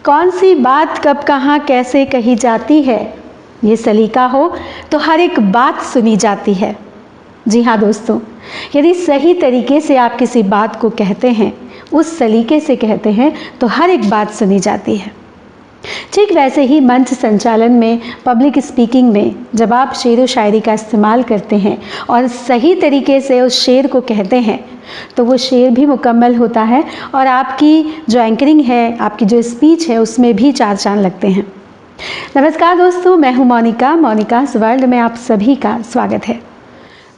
कौन सी बात कब कहाँ कैसे कही जाती है, ये सलीका हो तो हर एक बात सुनी जाती है। जी हाँ दोस्तों, यदि सही तरीके से आप किसी बात को कहते हैं, उस सलीके से कहते हैं तो हर एक बात सुनी जाती है। ठीक वैसे ही मंच संचालन में, पब्लिक स्पीकिंग में जब आप शेर व शायरी का इस्तेमाल करते हैं और सही तरीके से उस शेर को कहते हैं तो वो शेर भी मुकम्मल होता है और आपकी जो एंकरिंग है, आपकी जो स्पीच है, उसमें भी चार चांद लगते हैं। नमस्कार दोस्तों, मैं हूँ मोनिकास वर्ल्ड में आप सभी का स्वागत है।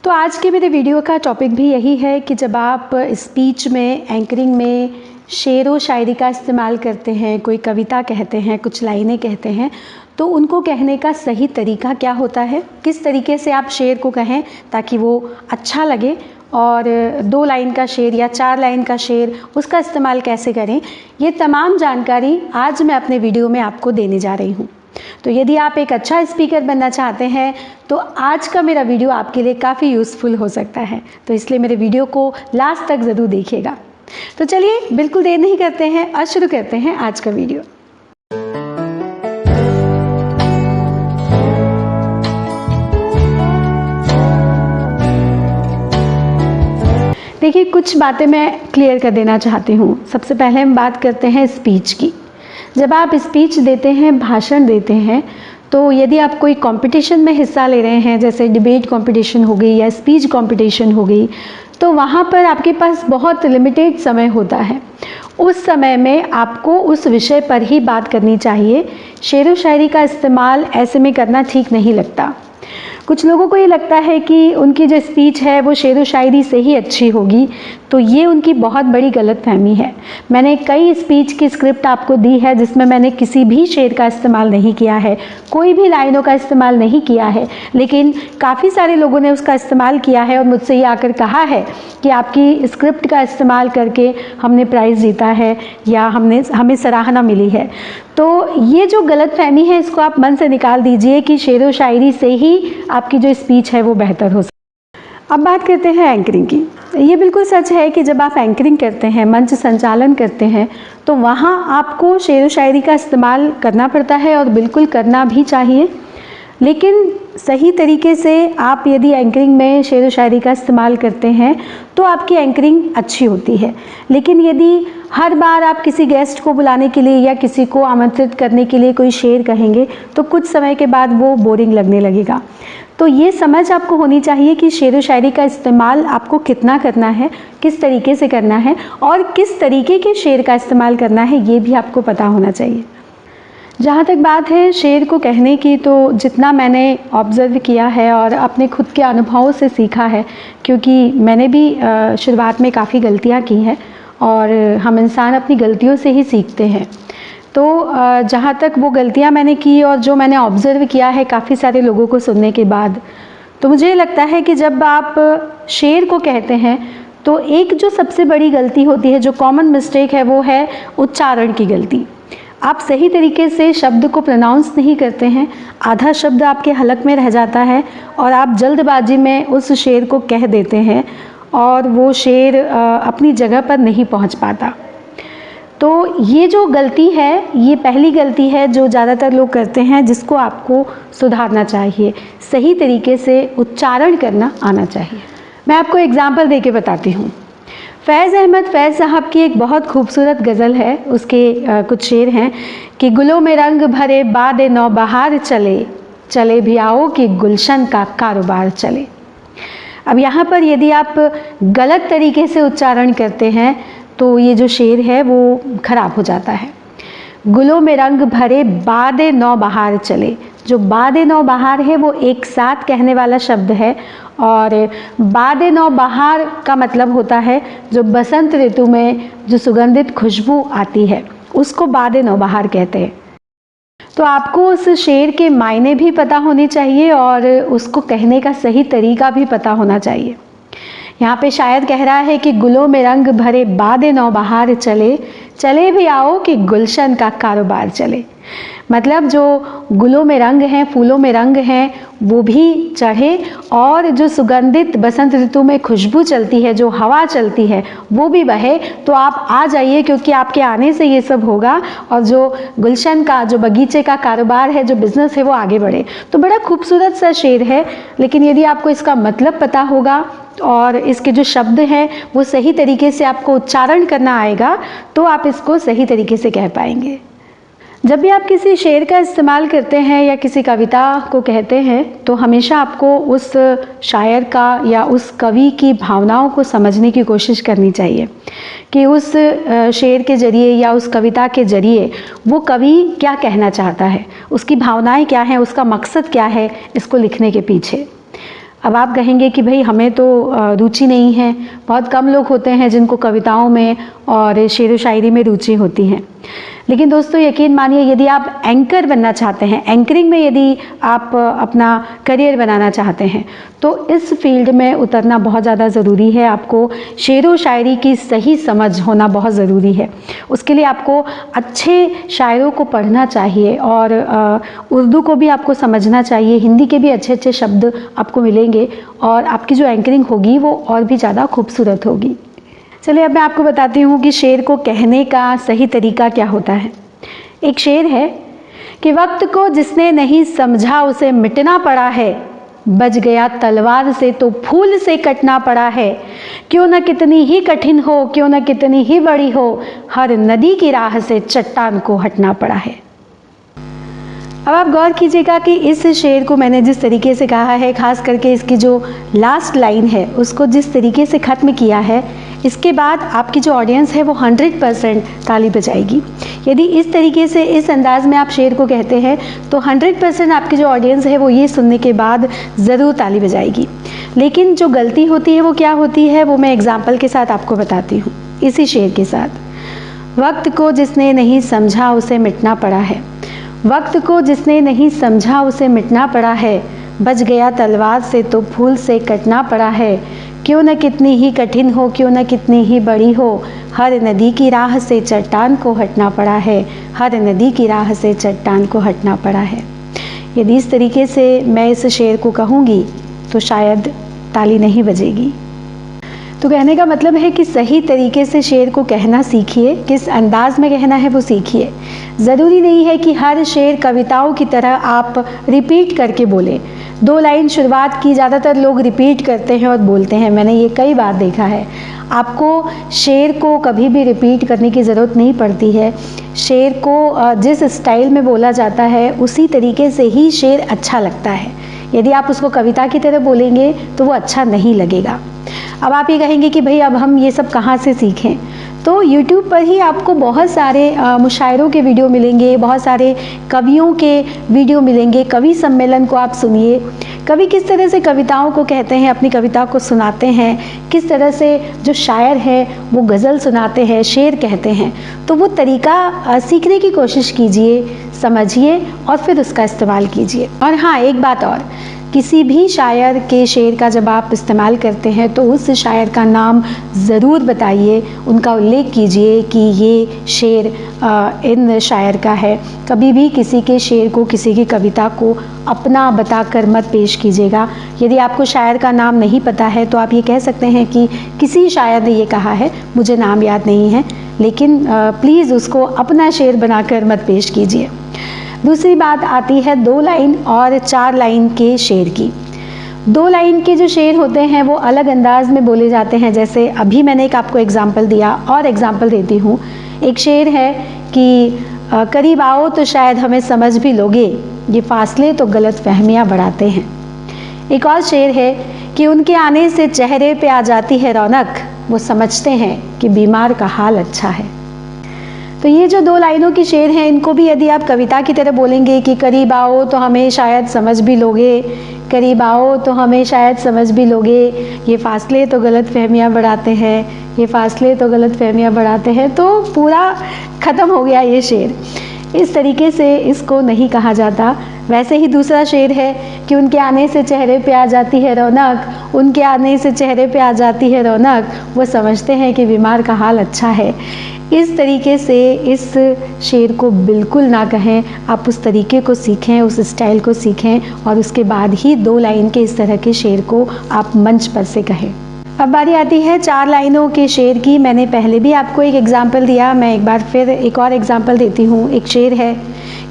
तो आज के मेरे वीडियो का टॉपिक भी यही है कि जब आप स्पीच में, एंकरिंग में शेर व शायरी का इस्तेमाल करते हैं, कोई कविता कहते हैं, कुछ लाइनें कहते हैं, तो उनको कहने का सही तरीका क्या होता है, किस तरीके से आप शेर को कहें ताकि वो अच्छा लगे, और 2 लाइन का शेर या 4 लाइन का शेर उसका इस्तेमाल कैसे करें, ये तमाम जानकारी आज मैं अपने वीडियो में आपको देने जा रही हूँ। तो यदि आप एक अच्छा स्पीकर बनना चाहते हैं तो आज का मेरा वीडियो आपके लिए काफ़ी यूज़फुल हो सकता है, तो इसलिए मेरे वीडियो को लास्ट तक ज़रूर देखिएगा। तो चलिए बिल्कुल देर नहीं करते हैं और शुरू करते हैं आज का वीडियो। देखिए, कुछ बातें मैं क्लियर कर देना चाहती हूँ। सबसे पहले हम बात करते हैं स्पीच की। जब आप स्पीच देते हैं, भाषण देते हैं, तो यदि आप कोई कंपटीशन में हिस्सा ले रहे हैं, जैसे डिबेट कंपटीशन हो गई या स्पीच कंपटीशन हो गई, तो वहाँ पर आपके पास बहुत लिमिटेड समय होता है। उस समय में आपको उस विषय पर ही बात करनी चाहिए। शेर व शायरी का इस्तेमाल ऐसे में करना ठीक नहीं लगता। कुछ लोगों को ये लगता है कि उनकी जो स्पीच है वो शेर व शायरी से ही अच्छी होगी, तो ये उनकी बहुत बड़ी गलतफहमी है। मैंने कई स्पीच की स्क्रिप्ट आपको दी है जिसमें मैंने किसी भी शेर का इस्तेमाल नहीं किया है, कोई भी लाइनों का इस्तेमाल नहीं किया है, लेकिन काफ़ी सारे लोगों ने उसका इस्तेमाल किया है और मुझसे ये आकर कहा है कि आपकी स्क्रिप्ट का इस्तेमाल करके हमने प्राइज़ जीता है या हमें सराहना मिली है। तो ये जो गलतफहमी है, इसको आप मन से निकाल दीजिए कि शेर व शायरी से ही आपकी जो स्पीच है वो बेहतर हो सकती है। अब बात करते हैं एंकरिंग की। ये बिल्कुल सच है कि जब आप एंकरिंग करते हैं, मंच संचालन करते हैं, तो वहाँ आपको शेर व शायरी का इस्तेमाल करना पड़ता है और बिल्कुल करना भी चाहिए। लेकिन सही तरीके से आप यदि एंकरिंग में शेर व शायरी का इस्तेमाल करते हैं तो आपकी एंकरिंग अच्छी होती है। लेकिन यदि हर बार आप किसी गेस्ट को बुलाने के लिए या किसी को आमंत्रित करने के लिए कोई शेर कहेंगे तो कुछ समय के बाद वो बोरिंग लगने लगेगा। तो ये समझ आपको होनी चाहिए कि शेर व शायरी का इस्तेमाल आपको कितना करना है, किस तरीके से करना है और किस तरीके के शेर का इस्तेमाल करना है, ये भी आपको पता होना चाहिए। जहाँ तक बात है शेर को कहने की, तो जितना मैंने ऑब्ज़र्व किया है और अपने खुद के अनुभवों से सीखा है, क्योंकि मैंने भी शुरुआत में काफ़ी गलतियाँ की हैं और हम इंसान अपनी गलतियों से ही सीखते हैं। तो जहाँ तक वो गलतियाँ मैंने की और जो मैंने ऑब्ज़र्व किया है काफ़ी सारे लोगों को सुनने के बाद, तो मुझे लगता है कि जब आप शेर को कहते हैं तो एक जो सबसे बड़ी गलती होती है, जो कॉमन मिस्टेक है, वो है उच्चारण की गलती। आप सही तरीके से शब्द को प्रोनाउंस नहीं करते हैं, आधा शब्द आपके हलक में रह जाता है और आप जल्दबाजी में उस शेर को कह देते हैं और वो शेर अपनी जगह पर नहीं पहुंच पाता। तो ये जो गलती है, ये पहली गलती है जो ज़्यादातर लोग करते हैं, जिसको आपको सुधारना चाहिए। सही तरीके से उच्चारण करना आना चाहिए। मैं आपको एग्जाम्पल दे के बताती हूँ। फैज़ अहमद साहब की एक बहुत खूबसूरत गज़ल है, उसके कुछ शेर हैं कि गुलों में रंग भरे बाद नौबहार चले, चले भी आओ कि गुलशन का कारोबार चले। अब यहाँ पर यदि आप गलत तरीके से उच्चारण करते हैं तो ये जो शेर है वो ख़राब हो जाता है। गुलों में रंग भरे बाद नौबहार चले, जो बाद नौबहार है वो एक साथ कहने वाला शब्द है और बाद नौबहार का मतलब होता है जो बसंत ऋतु में जो सुगंधित खुशबू आती है, उसको बाद नौबहार कहते हैं। तो आपको उस शेर के मायने भी पता होने चाहिए और उसको कहने का सही तरीका भी पता होना चाहिए। यहाँ पे शायद कह रहा है कि गुलों में रंग भरे बाद नौबहार चले, चले भी आओ कि गुलशन का कारोबार चले। मतलब जो गुलों में रंग हैं, फूलों में रंग हैं, वो भी चढ़े, और जो सुगंधित बसंत ऋतु में खुशबू चलती है, जो हवा चलती है, वो भी बहे। तो आप आ जाइए, क्योंकि आपके आने से ये सब होगा और जो गुलशन का, जो बगीचे का कारोबार है, जो बिज़नेस है, वो आगे बढ़े। तो बड़ा खूबसूरत सा शेर है, लेकिन यदि आपको इसका मतलब पता होगा और इसके जो शब्द हैं वो सही तरीके से आपको उच्चारण करना आएगा, तो आप इसको सही तरीके से कह पाएंगे। जब भी आप किसी शेर का इस्तेमाल करते हैं या किसी कविता को कहते हैं, तो हमेशा आपको उस शायर का या उस कवि की भावनाओं को समझने की कोशिश करनी चाहिए कि उस शेर के ज़रिए या उस कविता के ज़रिए वो कवि क्या कहना चाहता है, उसकी भावनाएं क्या हैं, उसका मकसद क्या है इसको लिखने के पीछे। अब आप कहेंगे कि भाई हमें तो रुचि नहीं है, बहुत कम लोग होते हैं जिनको कविताओं में और शेर व शायरी में रुचि होती है। लेकिन दोस्तों यकीन मानिए, यदि आप एंकर बनना चाहते हैं, एंकरिंग में यदि आप अपना करियर बनाना चाहते हैं, तो इस फील्ड में उतरना बहुत ज़्यादा ज़रूरी है। आपको शेर व शायरी की सही समझ होना बहुत ज़रूरी है। उसके लिए आपको अच्छे शायरों को पढ़ना चाहिए और उर्दू को भी आपको समझना चाहिए, हिंदी के भी अच्छे अच्छे शब्द आपको मिलेंगे और आपकी जो एंकरिंग होगी वो और भी ज़्यादा खूबसूरत होगी। चलिए अब मैं आपको बताती हूँ कि शेर को कहने का सही तरीका क्या होता है। एक शेर है कि वक्त को जिसने नहीं समझा उसे मिटना पड़ा है, बच गया तलवार से तो फूल से कटना पड़ा है। क्यों न कितनी ही कठिन हो, क्यों न कितनी ही बड़ी हो, हर नदी की राह से चट्टान को हटना पड़ा है। अब आप गौर कीजिएगा कि इस शेर को मैंने जिस तरीके से कहा है, खास करके इसकी जो लास्ट लाइन है उसको जिस तरीके से ख़त्म किया है, इसके बाद आपकी जो ऑडियंस है वो 100% ताली बजाएगी। यदि इस तरीके से, इस अंदाज में आप शेर को कहते हैं तो 100% आपकी जो ऑडियंस है वो ये सुनने के बाद ज़रूर ताली बजाएगी। लेकिन जो गलती होती है वो क्या होती है, वो मैं एग्जाम्पल के साथ आपको बताती हूँ। इसी शेर के साथ, वक्त को जिसने नहीं समझा उसे मिटना पड़ा है, वक्त को जिसने नहीं समझा उसे मिटना पड़ा है, बच गया तलवार से तो फूल से कटना पड़ा है। क्यों न कितनी ही कठिन हो, क्यों न कितनी ही बड़ी हो, हर नदी की राह से चट्टान को हटना पड़ा है, हर नदी की राह से चट्टान को हटना पड़ा है। यदि इस तरीके से मैं इस शेर को कहूँगी तो शायद ताली नहीं बजेगी। तो कहने का मतलब है कि सही तरीके से शेर को कहना सीखिए, किस अंदाज में कहना है वो सीखिए। ज़रूरी नहीं है कि हर शेर कविताओं की तरह आप रिपीट करके बोलें। 2 लाइन शुरुआत की ज़्यादातर लोग रिपीट करते हैं और बोलते हैं, मैंने ये कई बार देखा है। आपको शेर को कभी भी रिपीट करने की ज़रूरत नहीं पड़ती है। शेर को जिस स्टाइल में बोला जाता है उसी तरीके से ही शेर अच्छा लगता है। यदि आप उसको कविता की तरह बोलेंगे तो वो अच्छा नहीं लगेगा। अब आप ये कहेंगे कि भाई अब हम ये सब कहाँ से सीखें, तो YouTube पर ही आपको बहुत सारे मुशायरों के वीडियो मिलेंगे, बहुत सारे कवियों के वीडियो मिलेंगे। कवि सम्मेलन को आप सुनिए, कवि किस तरह से कविताओं को कहते हैं, अपनी कविता को सुनाते हैं, किस तरह से जो शायर है वो गज़ल सुनाते हैं, शेर कहते हैं। तो वो तरीका सीखने की कोशिश कीजिए, समझिए और फिर उसका इस्तेमाल कीजिए। और हाँ, एक बात और, किसी भी शायर के शेर का जब आप इस्तेमाल करते हैं तो उस शायर का नाम ज़रूर बताइए, उनका उल्लेख कीजिए कि ये शेर इन शायर का है। कभी भी किसी के शेर को, किसी की कविता को अपना बताकर मत पेश कीजिएगा। यदि आपको शायर का नाम नहीं पता है तो आप ये कह सकते हैं कि किसी शायर ने ये कहा है, मुझे नाम याद नहीं है, लेकिन प्लीज़ उसको अपना शेर बनाकर मत पेश कीजिए। दूसरी बात आती है 2 लाइन और 4 लाइन के शेर की। 2 लाइन के जो शेर होते हैं वो अलग अंदाज में बोले जाते हैं। जैसे अभी मैंने एक आपको एग्जाम्पल दिया और एग्जाम्पल देती हूँ। एक शेर है कि करीब आओ तो शायद हमें समझ भी लोगे, ये फासले तो गलत फहमियाँ बढ़ाते हैं। एक और शेर है कि उनके आने से चेहरे पे आ जाती है रौनक, वो समझते हैं कि बीमार का हाल अच्छा है। तो ये जो 2 लाइनों की शेर हैं, इनको भी यदि आप कविता की तरह बोलेंगे कि करीब आओ तो हमें शायद समझ भी लोगे, करीब आओ तो हमें शायद समझ भी लोगे, ये फासले तो गलत फहमियाँ बढ़ाते हैं, ये फासले तो गलत फहमियाँ बढ़ाते हैं, तो पूरा ख़त्म हो गया ये शेर। इस तरीके से इसको नहीं कहा जाता। वैसे ही दूसरा शेर है कि उनके आने से चेहरे पे आ जाती है रौनक, उनके आने से चेहरे पे आ जाती है रौनक, वो समझते हैं कि बीमार का हाल अच्छा है। इस तरीके से इस शेर को बिल्कुल ना कहें, आप उस तरीके को सीखें, उस स्टाइल को सीखें और उसके बाद ही 2 लाइन के इस तरह के शेर को आप मंच पर से कहें। अब बारी आती है 4 लाइनों के शेर की। मैंने पहले भी आपको एक एग्जाम्पल दिया, मैं एक बार फिर एक और एग्जाम्पल देती हूँ। एक शेर है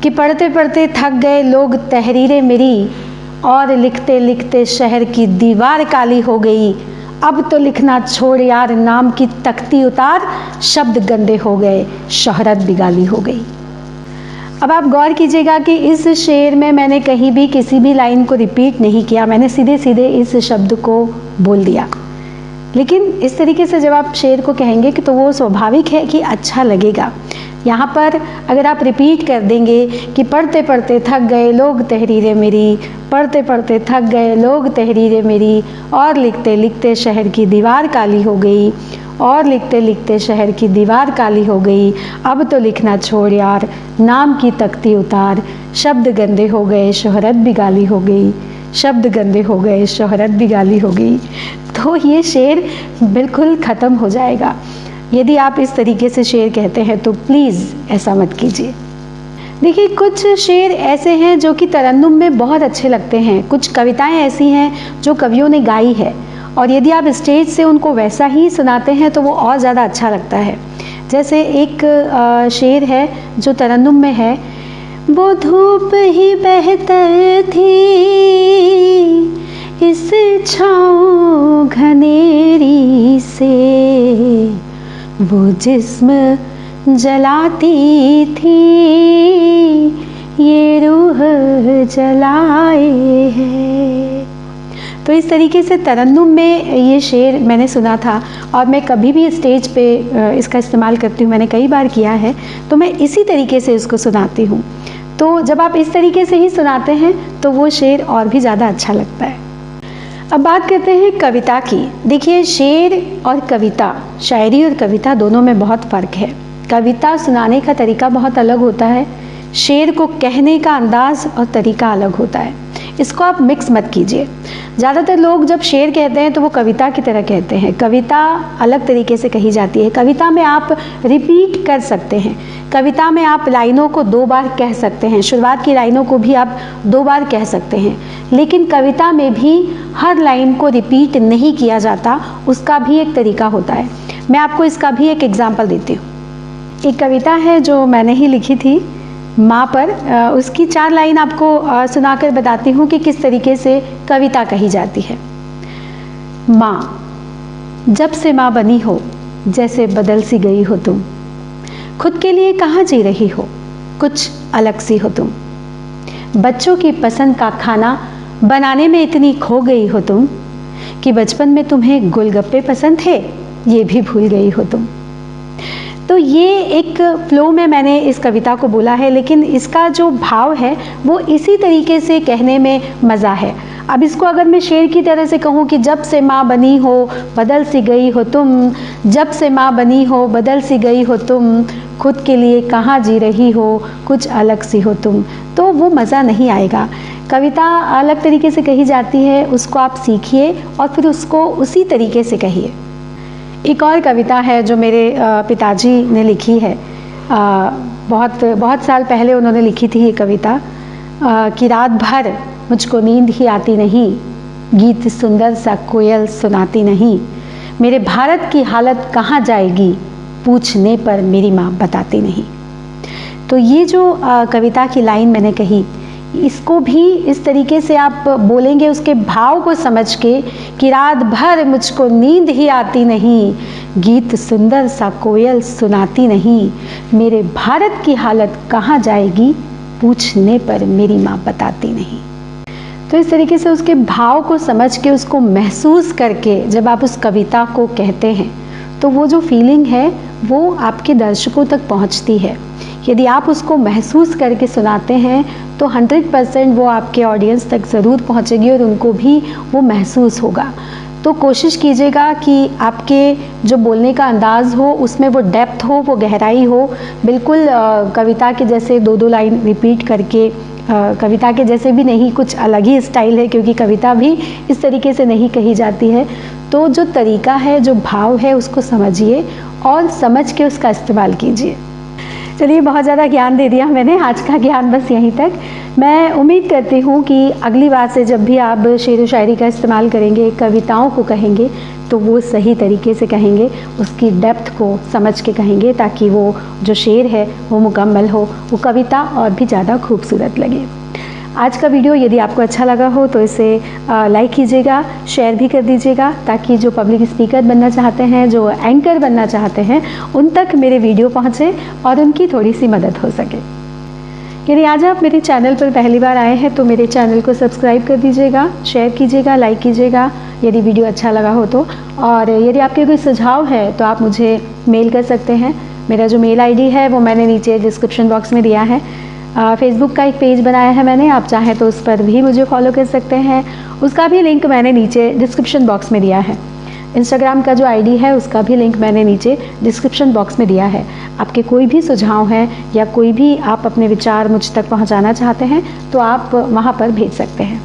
कि पढ़ते पढ़ते थक गए लोग तहरीरें मेरी, और लिखते लिखते शहर की दीवार काली हो गई, अब तो लिखना छोड़ यार, नाम की तख्ती उतार, शब्द गंदे हो गए, शोहरत भी गाली हो गई। अब आप गौर कीजिएगा कि इस शेर में मैंने कहीं भी किसी भी लाइन को रिपीट नहीं किया, मैंने सीधे सीधे इस शब्द को बोल दिया। लेकिन इस तरीके से जब आप शेर को कहेंगे कि तो वो स्वाभाविक है कि अच्छा लगेगा। यहाँ पर अगर आप रिपीट कर देंगे कि पढ़ते पढ़ते थक गए लोग तहरीरें मेरी, पढ़ते पढ़ते थक गए लोग तहरीरें मेरी, और लिखते लिखते शहर की दीवार काली हो गई, और लिखते लिखते शहर की दीवार काली हो गई, अब तो लिखना छोड़ यार, नाम की तख्ती उतार, शब्द गंदे हो गए, शोहरत भी गाली हो गई, शब्द गंदे हो गए, शोहरत भी गाली हो गई। तो ये शेर बिल्कुल ख़त्म हो जाएगा। यदि आप इस तरीके से शेर कहते हैं तो प्लीज़ ऐसा मत कीजिए। देखिए, कुछ शेर ऐसे हैं जो कि तरन्नुम में बहुत अच्छे लगते हैं, कुछ कविताएं ऐसी हैं जो कवियों ने गाई है, और यदि आप स्टेज से उनको वैसा ही सुनाते हैं तो वो और ज़्यादा अच्छा लगता है। जैसे एक शेर है जो तरन्नुम में है, वो धूप ही बेहतर थी इस छाँव घनेरी से, वो जिस्म जलाती थी ये रूह जलाए है। तो इस तरीके से तरन्नुम में ये शेर मैंने सुना था, और मैं कभी भी स्टेज पे इसका इस्तेमाल करती हूँ, मैंने कई बार किया है, तो मैं इसी तरीके से इसको सुनाती हूँ। तो जब आप इस तरीके से ही सुनाते हैं तो वो शेर और भी ज़्यादा अच्छा लगता है। अब बात करते हैं कविता की। देखिए, शेर और कविता, शायरी और कविता दोनों में बहुत फ़र्क है। कविता सुनाने का तरीका बहुत अलग होता है, शेर को कहने का अंदाज़ और तरीका अलग होता है। इसको आप मिक्स मत कीजिए। ज़्यादातर लोग जब शेर कहते हैं तो वो कविता की तरह कहते हैं। कविता अलग तरीके से कही जाती है। कविता में आप रिपीट कर सकते हैं, कविता में आप लाइनों को 2 बार कह सकते हैं, शुरुआत की लाइनों को भी आप 2 बार कह सकते हैं। लेकिन कविता में भी हर लाइन को रिपीट नहीं किया जाता, उसका भी एक तरीका होता है। मैं आपको इसका भी एक एग्जाम्पल देती हूँ। एक कविता है जो मैंने ही लिखी थी माँ पर, उसकी 4 लाइन आपको सुनाकर बताती हूँ कि किस तरीके से कविता कही जाती है। माँ, जब से माँ बनी हो जैसे बदल सी गई हो तुम, खुद के लिए कहाँ जी रही हो, कुछ अलग सी हो तुम, बच्चों की पसंद का खाना बनाने में इतनी खो गई हो तुम कि बचपन में तुम्हें गोलगप्पे पसंद थे ये भी भूल गई हो तुम। तो ये एक फ्लो में मैंने इस कविता को बोला है, लेकिन इसका जो भाव है वो इसी तरीके से कहने में मज़ा है। अब इसको अगर मैं शेर की तरह से कहूँ कि जब से माँ बनी हो बदल सी गई हो तुम, जब से माँ बनी हो बदल सी गई हो तुम, खुद के लिए कहाँ जी रही हो, कुछ अलग सी हो तुम, तो वो मज़ा नहीं आएगा। कविता अलग तरीके से कही जाती है, उसको आप सीखिए और फिर उसको उसी तरीके से कहिए। एक और कविता है जो मेरे पिताजी ने लिखी है, बहुत साल पहले उन्होंने लिखी थी ये कविता, कि रात भर मुझको नींद ही आती नहीं, गीत सुंदर सा कोयल सुनाती नहीं, मेरे भारत की हालत कहाँ जाएगी, पूछने पर मेरी माँ बताती नहीं। तो ये जो कविता की लाइन मैंने कही, इसको भी इस तरीके से आप बोलेंगे उसके भाव को समझ के कि रात भर मुझको नींद ही आती नहीं, गीत सुंदर सा कोयल सुनाती नहीं, मेरे भारत की हालत कहाँ जाएगी, पूछने पर मेरी माँ बताती नहीं। तो इस तरीके से उसके भाव को समझ के, उसको महसूस करके जब आप उस कविता को कहते हैं तो वो जो फीलिंग है वो आपके दर्शकों तक पहुंचती है। यदि आप उसको महसूस करके सुनाते हैं तो 100% वो आपके ऑडियंस तक ज़रूर पहुंचेगी और उनको भी वो महसूस होगा। तो कोशिश कीजिएगा कि आपके जो बोलने का अंदाज़ हो उसमें वो डेप्थ हो, वो गहराई हो। बिल्कुल कविता के जैसे 2-2 लाइन रिपीट करके, कविता के जैसे भी नहीं, कुछ अलग ही स्टाइल है क्योंकि कविता भी इस तरीके से नहीं कही जाती है। तो जो तरीका है, जो भाव है, उसको समझिए और समझ के उसका इस्तेमाल कीजिए। चलिए, बहुत ज़्यादा ज्ञान दे दिया मैंने, आज का ज्ञान बस यहीं तक। मैं उम्मीद करती हूँ कि अगली बार से जब भी आप शेर व शायरी का इस्तेमाल करेंगे, कविताओं को कहेंगे, तो वो सही तरीके से कहेंगे, उसकी डेप्थ को समझ के कहेंगे, ताकि वो जो शेर है वो मुकम्मल हो, वो कविता और भी ज़्यादा खूबसूरत लगे। आज का वीडियो यदि आपको अच्छा लगा हो तो इसे लाइक कीजिएगा, शेयर भी कर दीजिएगा, ताकि जो पब्लिक स्पीकर बनना चाहते हैं, जो एंकर बनना चाहते हैं, उन तक मेरे वीडियो पहुंचे और उनकी थोड़ी सी मदद हो सके। यदि आज आप मेरे चैनल पर पहली बार आए हैं तो मेरे चैनल को सब्सक्राइब कर दीजिएगा, शेयर कीजिएगा, लाइक कीजिएगा यदि वीडियो अच्छा लगा हो तो। और यदि आपके कोई सुझाव है तो आप मुझे मेल कर सकते हैं। मेरा जो मेल आईडी है वो मैंने नीचे डिस्क्रिप्शन बॉक्स में दिया है। फेसबुक का एक पेज बनाया है मैंने, आप चाहें तो उस पर भी मुझे फॉलो कर सकते हैं, उसका भी लिंक मैंने नीचे डिस्क्रिप्शन बॉक्स में दिया है। इंस्टाग्राम का जो आईडी है उसका भी लिंक मैंने नीचे डिस्क्रिप्शन बॉक्स में दिया है। आपके कोई भी सुझाव हैं या कोई भी आप अपने विचार मुझ तक पहुंचाना चाहते हैं तो आप वहां पर भेज सकते हैं।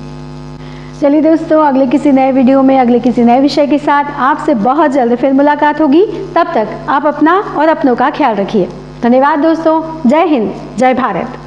चलिए दोस्तों, अगले किसी नए वीडियो में अगले किसी नए विषय के साथ आपसे बहुत जल्द फिर मुलाकात होगी। तब तक आप अपना और अपनों का ख्याल रखिए। धन्यवाद दोस्तों। जय हिंद, जय भारत।